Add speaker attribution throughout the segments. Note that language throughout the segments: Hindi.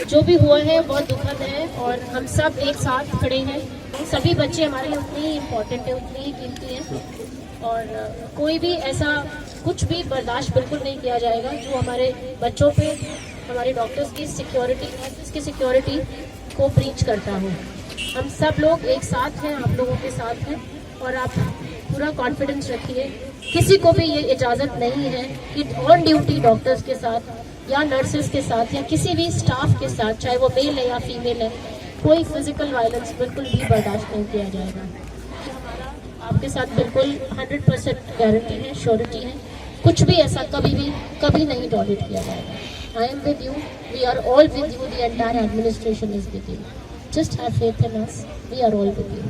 Speaker 1: जो भी हुआ है बहुत दुखद है और हम सब एक साथ खड़े हैं। सभी बच्चे हमारे लिए उतने ही इम्पोर्टेंट है, उतने ही कीमती हैं और कोई भी ऐसा कुछ भी बर्दाश्त बिल्कुल नहीं किया जाएगा जो हमारे बच्चों पे हमारे डॉक्टर्स की सिक्योरिटी, नर्सेस की सिक्योरिटी को ब्रीच करता हो। हम सब लोग एक साथ हैं, आप लोगों के साथ हैं और आप पूरा कॉन्फिडेंस रखिए। किसी को भी ये इजाज़त नहीं है कि ऑन ड्यूटी डॉक्टर्स के साथ या नर्सेस के साथ या किसी भी स्टाफ के साथ, चाहे वो मेल है या फीमेल है, कोई फिजिकल वायलेंस बिल्कुल भी बर्दाश्त नहीं किया जाएगा। हमारा आपके साथ बिल्कुल 100% गारंटी है, श्योरिटी है, कुछ भी ऐसा कभी नहीं टॉलरेट किया जाएगा। I am with you, we are all with you, the entire administration is with you. Just have faith in us, we are all with you.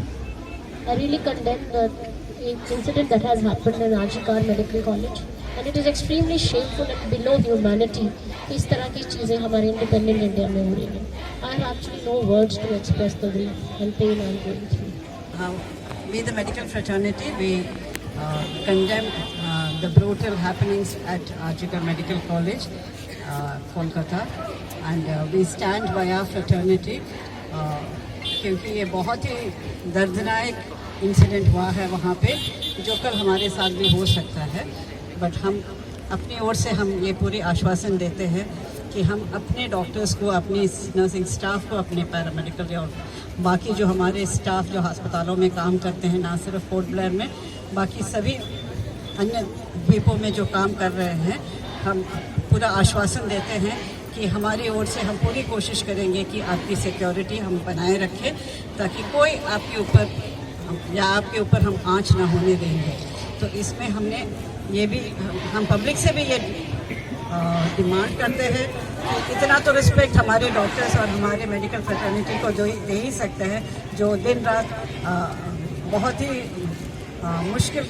Speaker 1: I really condemn the incident that has happened in Arjikar Medical College and it is extremely shameful and below humanity इस तरह की चीज़ें हमारे इंडिपेंडेंट इंडिया में हो रही हैं। I have actually no words to express the grief and pain I am going through.
Speaker 2: We the medical fraternity, we condemn the brutal happenings at Arjikar Medical College, Kolkata, and we stand by our fraternity क्योंकि ये बहुत ही दर्दनाक इंसिडेंट हुआ है वहाँ पे, जो कल हमारे साथ भी हो सकता है। बट हम अपनी ओर से हम ये पूरी आश्वासन देते हैं कि हम अपने डॉक्टर्स को, अपनी नर्सिंग स्टाफ को, अपने पैरामेडिकल और बाकी जो हमारे स्टाफ जो अस्पतालों में काम करते हैं, ना सिर्फ पोर्ट ब्लेयर में, बाकी सभी अन्य द्वीपों में जो काम कर रहे हैं, हम पूरा आश्वासन देते हैं कि हमारी ओर से हम पूरी कोशिश करेंगे कि आपकी सिक्योरिटी हम बनाए रखें ताकि कोई आपके ऊपर या आपके ऊपर हम आँच ना होने देंगे। तो इसमें हमने ये भी, हम पब्लिक से भी ये डिमांड करते हैं कि इतना तो रिस्पेक्ट हमारे डॉक्टर्स और हमारे मेडिकल फ्रेटर्निटी को दे ही सकते हैं, जो दिन रात बहुत ही मुश्किल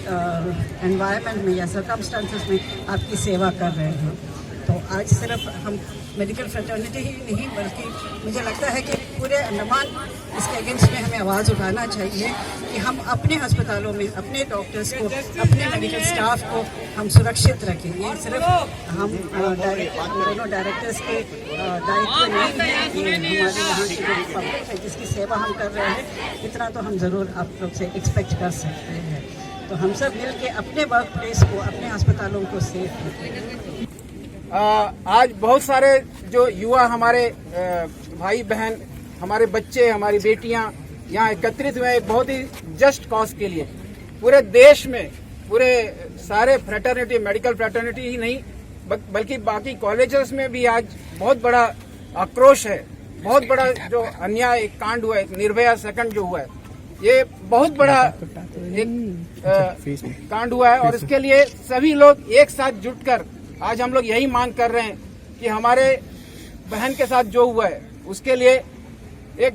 Speaker 2: एनवायरनमेंट में या सर्कमस्टांसेस में आपकी सेवा कर रहे हैं। तो आज सिर्फ हम मेडिकल फ्रेटर्निटी ही नहीं बल्कि मुझे लगता है कि पूरे अंडमान इसके अगेंस्ट में हमें आवाज़ उठाना चाहिए कि हम अपने अस्पतालों में अपने डॉक्टर्स को, अपने मेडिकल स्टाफ को हम सुरक्षित रखें। ये सिर्फ हम दोनों डायरेक्टर्स के दायित्व नहीं है, ये हमारे यहाँ की जो पब्लिक है जिसकी सेवा हम कर रहे हैं, इतना तो हम ज़रूर आप लोग से एक्सपेक्ट कर सकते हैं। तो हम सब मिल के अपने वर्क प्लेस को, अपने अस्पतालों को सेफ रखें।
Speaker 3: आज बहुत सारे जो युवा हमारे भाई बहन, हमारे बच्चे, हमारी बेटियां यहाँ एकत्रित हुए एक बहुत ही जस्ट कॉज के लिए। पूरे देश में पूरे सारे फ्रेटर्निटी, मेडिकल फ्रेटर्निटी ही नहीं बल्कि बाकी कॉलेजेस में भी आज बहुत बड़ा आक्रोश है। बहुत बड़ा जो अन्याय एक कांड हुआ है, निर्भया सेकंड जो हुआ है, ये बहुत बड़ा एक कांड हुआ है और इसके लिए सभी लोग एक साथ जुटकर आज हम लोग यही मांग कर रहे हैं कि हमारे बहन के साथ जो हुआ है उसके लिए एक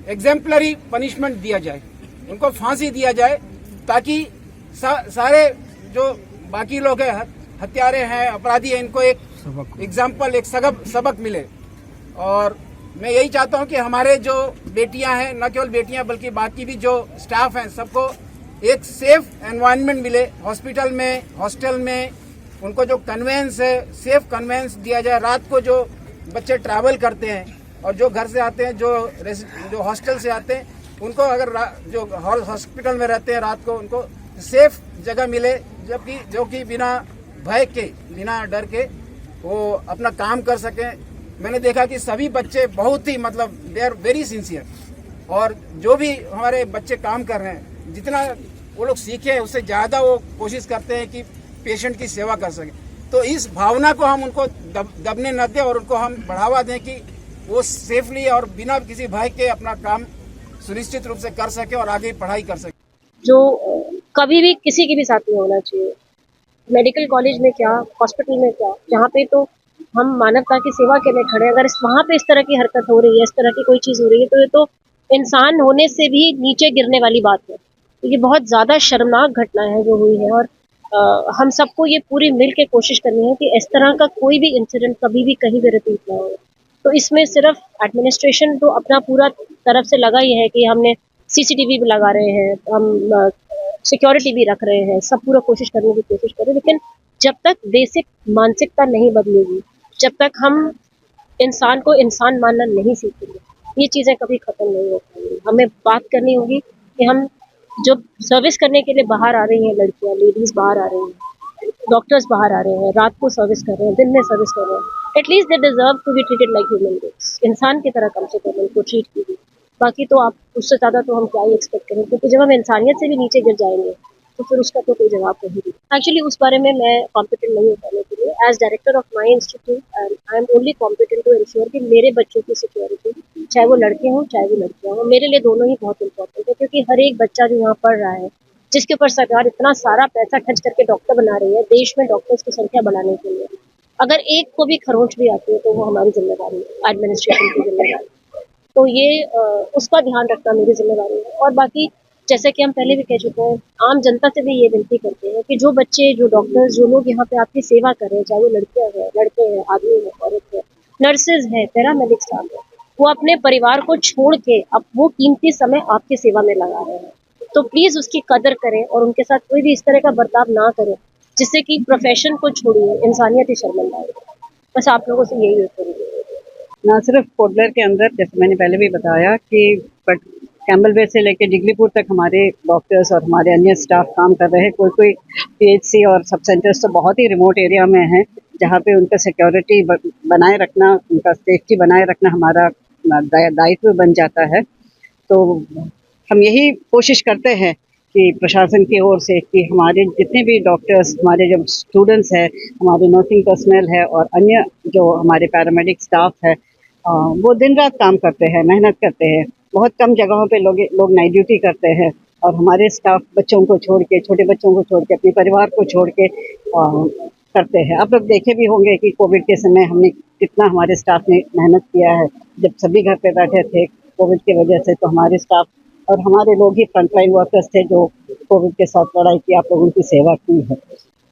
Speaker 3: एग्जेम्पलरी पनिशमेंट दिया जाए, उनको फांसी दिया जाए ताकि सारे जो बाकी लोग हैं, हत्यारे हैं, अपराधी हैं, इनको एक एग्जाम्पल, एक सबक मिले। और मैं यही चाहता हूं कि हमारे जो बेटियां हैं, न केवल बेटियां बल्कि बाकी भी जो स्टाफ हैं, सबको एक सेफ एनवायरनमेंट मिले। हॉस्पिटल में, हॉस्टल में उनको जो कन्वेंस है, सेफ कन्वेंस दिया जाए। रात को जो बच्चे ट्रैवल करते हैं और जो घर से आते हैं, जो हॉस्टल से आते हैं, उनको अगर जो हॉस्पिटल में रहते हैं रात को, उनको सेफ जगह मिले, जबकि जो कि बिना भय के, बिना डर के वो अपना काम कर सकें। मैंने देखा कि सभी बच्चे बहुत ही मतलब दे आर वेरी सिंसियर, और जो भी हमारे बच्चे काम कर रहे हैं, जितना वो लोग सीखे हैं उससे ज़्यादा वो कोशिश करते हैं कि पेशेंट की सेवा कर सकें। तो इस भावना को हम उनको दबने न दें और उनको हम बढ़ावा दें कि वो सेफली और बिना किसी भय के अपना काम सुनिश्चित रूप से कर सके और आगे पढ़ाई कर सके।
Speaker 1: जो कभी भी किसी के भी साथ नहीं होना चाहिए, मेडिकल कॉलेज में क्या, हॉस्पिटल में क्या, जहाँ पे तो हम मानवता की सेवा के लिए खड़े हैं, अगर वहाँ पे इस तरह की हरकत हो रही है, इस तरह की कोई चीज़ हो रही है, तो ये तो इंसान होने से भी नीचे गिरने वाली बात है। तो ये बहुत ज़्यादा शर्मनाक घटना है जो हुई है, और हम सबको ये पूरी मिल के कोशिश करनी है कि इस तरह का कोई भी इंसिडेंट कभी भी कहीं भी रिपीट ना हो। तो इसमें सिर्फ एडमिनिस्ट्रेशन तो अपना पूरा तरफ से लगा ही है कि हमने सीसीटीवी भी लगा रहे हैं, हम सिक्योरिटी भी रख रहे हैं, सब पूरा कोशिश करने की कोशिश करें, लेकिन जब तक बेसिक मानसिकता नहीं बदलेगी, जब तक हम इंसान को इंसान मानना नहीं सीखेंगे, ये चीज़ें कभी ख़त्म नहीं हो पाएंगी। हमें बात करनी होगी कि हम जो सर्विस करने के लिए बाहर आ रही हैं, लड़कियाँ, लेडीज़ बाहर आ रही हैं, डॉक्टर्स बाहर आ रहे हैं, रात को सर्विस कर रहे हैं, दिन में सर्विस कर रहे हैं, at least they deserve to be treated like human beings. इंसान की तरह कम से कम उनको ट्रीट कीजिए। बाकी तो आप उससे ज़्यादा तो हम क्या ही एक्सपेक्ट करें, क्योंकि जब हम इंसानियत से भी नीचे गिर जाएंगे तो फिर उसका तो कोई जवाब नहीं है। एक्चुअली उस बारे में मैं कॉम्पिटेंट नहीं हो पाने के लिए। As director of my institute I am only competent to ensure कि मेरे बच्चों की सिक्योरिटी, चाहे वो लड़के हों चाहे वो लड़कियाँ हों, मेरे लिए दोनों ही बहुत इंपॉर्टेंट है, क्योंकि हर एक बच्चा जो यहाँ पढ़ रहा है, जिसके ऊपर सरकार इतना सारा पैसा खर्च करके डॉक्टर बना रही है, देश में डॉक्टर्स की संख्या बढ़ाने के लिए, अगर एक को भी खरोंच भी आती है तो वो हमारी जिम्मेदारी है, एडमिनिस्ट्रेशन की जिम्मेदारी। तो ये उसका ध्यान रखना मेरी जिम्मेदारी है। और बाकी जैसे कि हम पहले भी कह चुके हैं, आम जनता से भी ये विनती करते हैं कि जो बच्चे, जो डॉक्टर्स, जो लोग यहाँ पे आपकी सेवा कर रहे हैं, चाहे वो लड़कियाँ हैं, लड़के हैं, आदमी हैं, औरत है, नर्सेज हैं, पैरामेडिक स्टाफ है, वो अपने परिवार को छोड़ के अब वो कीमती समय आपकी सेवा में लगा रहे हैं। तो प्लीज़ उसकी कदर करें और उनके साथ कोई भी इस तरह का बर्ताव ना करें जिससे कि प्रोफेशन को छोड़िए इंसानियत ही शर्मिंदा हो। बस आप लोगों से यही करेंगे।
Speaker 2: ना सिर्फ पोर्ट ब्लेयर के अंदर, जैसे मैंने पहले भी बताया कि बट कैम्बल बे से लेकर डिगलीपुर तक हमारे डॉक्टर्स और हमारे अन्य स्टाफ काम कर रहे हैं। कोई पीएचसी और सब सेंटर्स तो बहुत ही रिमोट एरिया में हैं, जहाँ पे उनका सिक्योरिटी बनाए रखना, उनका सेफ्टी बनाए रखना हमारा दायित्व बन जाता है। तो हम यही कोशिश करते हैं कि प्रशासन की ओर से कि हमारे जितने भी डॉक्टर्स, हमारे जो स्टूडेंट्स हैं, हमारे नर्सिंग पर्सनल है और अन्य जो हमारे पैरामेडिक स्टाफ है, वो दिन रात काम करते हैं, मेहनत करते हैं। बहुत कम जगहों पे लोग नाइट ड्यूटी करते हैं, और हमारे स्टाफ बच्चों को छोड़ के, छोटे बच्चों को छोड़ के, अपने परिवार को छोड़ के करते हैं। आप लोग देखे भी होंगे कि कोविड के समय हमने कितना हमारे स्टाफ ने मेहनत किया है। जब सभी घर पे बैठे थे कोविड की वजह से, तो हमारे स्टाफ और हमारे लोग ही फ्रंटलाइन वर्कर्स थे जो कोविड के साथ लड़ाई की, आप लोगों की सेवा की है।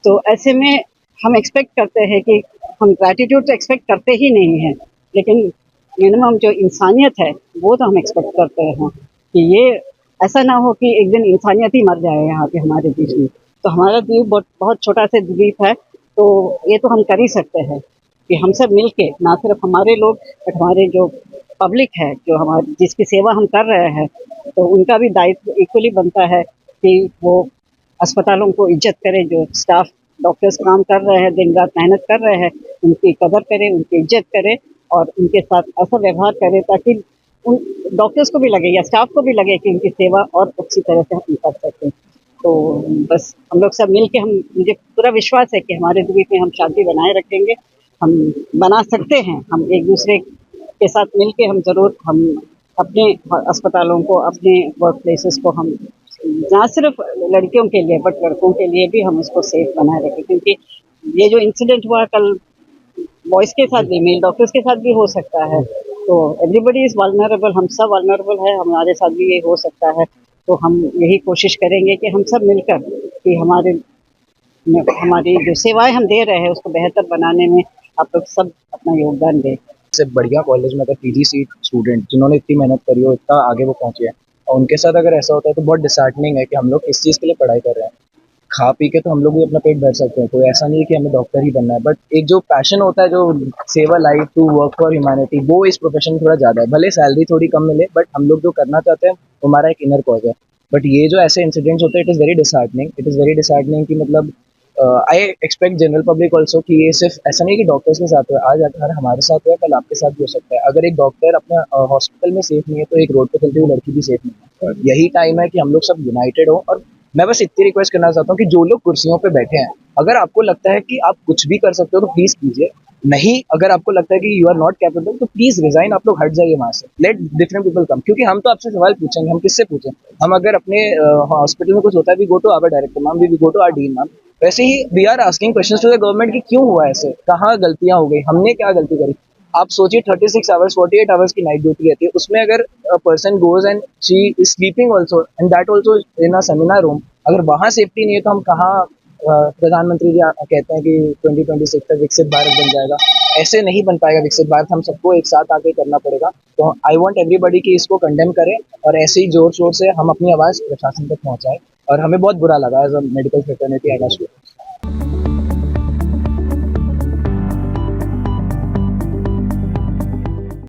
Speaker 2: तो ऐसे में हम एक्सपेक्ट करते हैं कि हम ग्रैटिट्यूड तो एक्सपेक्ट करते ही नहीं हैं, लेकिन मिनिमम जो इंसानियत है वो तो हम एक्सपेक्ट करते हैं कि ये ऐसा ना हो कि एक दिन इंसानियत ही मर जाए यहाँ पे हमारे बीच में। तो हमारा द्वीप बहुत छोटा सा द्वीप है, तो ये तो हम कर ही सकते हैं कि हम सब मिल के, ना सिर्फ हमारे लोग बट हमारे जो पब्लिक है, जो हमारी जिसकी सेवा हम कर रहे हैं, तो उनका भी दायित्व इक्वली बनता है कि वो अस्पतालों को इज्जत करें। जो स्टाफ डॉक्टर्स काम कर रहे हैं, दिन रात मेहनत कर रहे हैं, उनकी कदर करें, उनकी इज्जत करें और उनके साथ ऐसा व्यवहार करें ताकि उन डॉक्टर्स को भी लगे या स्टाफ को भी लगे कि उनकी सेवा और अच्छी तरह से हम कर सकें। तो बस हम लोग सब मिल के, मुझे पूरा विश्वास है कि हमारे द्वीप में हम शांति बनाए रखेंगे, हम बना सकते हैं। हम एक दूसरे के साथ मिल के हम ज़रूर हम अपने अस्पतालों को, अपने वर्क प्लेसेस को हम ना सिर्फ लड़कियों के लिए बट लड़कों के लिए भी हम उसको सेफ बनाए रखें। क्योंकि ये जो इंसिडेंट हुआ कल बॉयज़ के साथ भी, मेल डॉक्टर्स के साथ भी हो सकता है, तो एवरीबडी इज़ वल्नरेबल, हम सब वल्नरेबल है, हमारे साथ भी ये हो सकता है। तो हम यही कोशिश करेंगे कि हम सब मिलकर कि हमारी जो सेवाएं हम दे रहे हैं उसको बेहतर बनाने में आप लोग सब अपना योगदान दें।
Speaker 4: से बढ़िया कॉलेज में अगर पीजी सीट स्टूडेंट जिन्होंने इतनी मेहनत करी हो, इतना आगे वो पहुंचे हैं, और उनके साथ अगर ऐसा होता है तो बहुत डिसहार्टनिंग है कि हम लोग इस चीज़ के लिए पढ़ाई कर रहे हैं। खा पी के तो हम लोग भी अपना पेट भर सकते हैं, कोई ऐसा नहीं है कि हमें डॉक्टर ही बनना है, बट एक जो पैशन होता है, जो save a life to work for humanity, वो इस प्रोफेशन में थोड़ा ज़्यादा है। भले सैलरी थोड़ी कम मिले, बट हम लोग जो करना चाहते हैं वो हमारा एक इनर कॉज है। बट ये जो ऐसे इंसिडेंट्स होते हैं, इट इज़ वेरी डिसहार्टनिंग कि मतलब I expect general public also कि ये सिर्फ ऐसा नहीं कि डॉक्टर्स के साथ हुआ, आज अगर हमारे साथ हुआ कल आपके साथ भी हो सकता है। अगर एक डॉक्टर अपने हॉस्पिटल में सेफ नहीं है तो एक रोड पे चलती हुई लड़की भी सेफ नहीं है। यही टाइम है कि हम लोग सब यूनाइटेड हो। और मैं बस इतनी रिक्वेस्ट करना चाहता हूँ कि जो लोग कुर्सियों पे बैठे हैं, अगर आपको लगता है कि आप कुछ भी कर सकते हो तो प्लीज कीजिए। नहीं, अगर आपको लगता है कि यू आर नॉट कैपेबल तो प्लीज रिजाइन, आप लोग हट जाइए वहां से, लेट डिफरेंट पीपल कम। क्योंकि हम तो आपसे सवाल पूछेंगे, हम किससे पूछें? हम अगर अपने हॉस्पिटल में कुछ होता है, we go to our director ma'am, we go to our dean ma'am. वैसे ही we are asking questions to the government कि क्यों हुआ ऐसे, कहाँ गलतियां हो गई, हमने क्या गलती करी। आप सोचिए 36 आवर्स 48 आवर्स की नाइट ड्यूटी रहती है, उसमें अगर person goes and she is sleeping also and that also in a seminar room, अगर वहाँ सेफ्टी नहीं है तो हम कहाँ? प्रधानमंत्री जी कहते हैं कि 2026 तक विकसित भारत बन जाएगा, ऐसे नहीं बन पाएगा विकसित भारत। हम सबको एक साथ आके करना पड़ेगा। तो आई वांट एवरीबॉडी कि इसको कंडेम करें और ऐसे ही जोर शोर से हम अपनी आवाज़ प्रशासन तक पहुंचाएं। और हमें बहुत बुरा लगा as a medical fraternity as a student.